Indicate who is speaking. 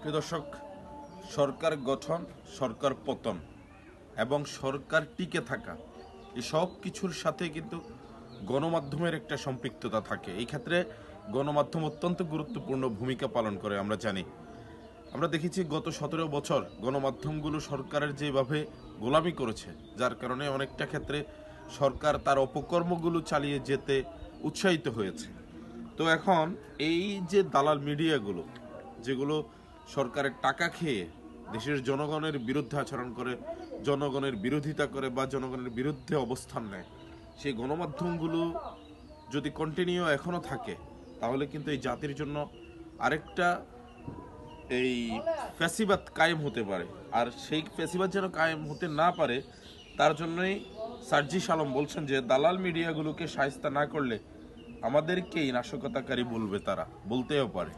Speaker 1: প্রিয় দর্শক, সরকার গঠন, সরকার পতন এবং সরকার টিকে থাকা এই সব কিছুর সাথে কিন্তু গণমাধ্যমের একটা সম্পৃক্ততা থাকে। এই ক্ষেত্রে গণমাধ্যম অত্যন্ত গুরুত্বপূর্ণ ভূমিকা পালন করে। আমরা দেখেছি গত 17 বছর গণমাধ্যমগুলো সরকারের যেভাবে গোলামি করেছে, যার কারণে অনেকটা ক্ষেত্রে সরকার তার অপকর্মগুলো চালিয়ে যেতে উৎসাহিত হয়েছে। তো এখন এই যে দালাল মিডিয়াগুলো, যেগুলো সরকারের টাকা খেয়ে দেশের জনগণের বিরুদ্ধে আচরণ করে, জনগণের বিরোধিতা করে বা জনগণের বিরুদ্ধে অবস্থান নেয়, সেই গণমাধ্যমগুলো যদি কন্টিনিউ এখনো থাকে, তাহলে কিন্তু এই জাতির জন্য আরেকটা এই ফ্যাসিবাদ কায়েম হতে পারে। আর সেই ফ্যাসিবাদ যেন কায়েম হতে না পারে, তার জন্যই সার্জিস আলম বলছেন যে দালাল মিডিয়াগুলোকে শায়েস্তা না করলে আমাদেরকেই নাশকতাকারী বলবে, তারা বলতেও পারে।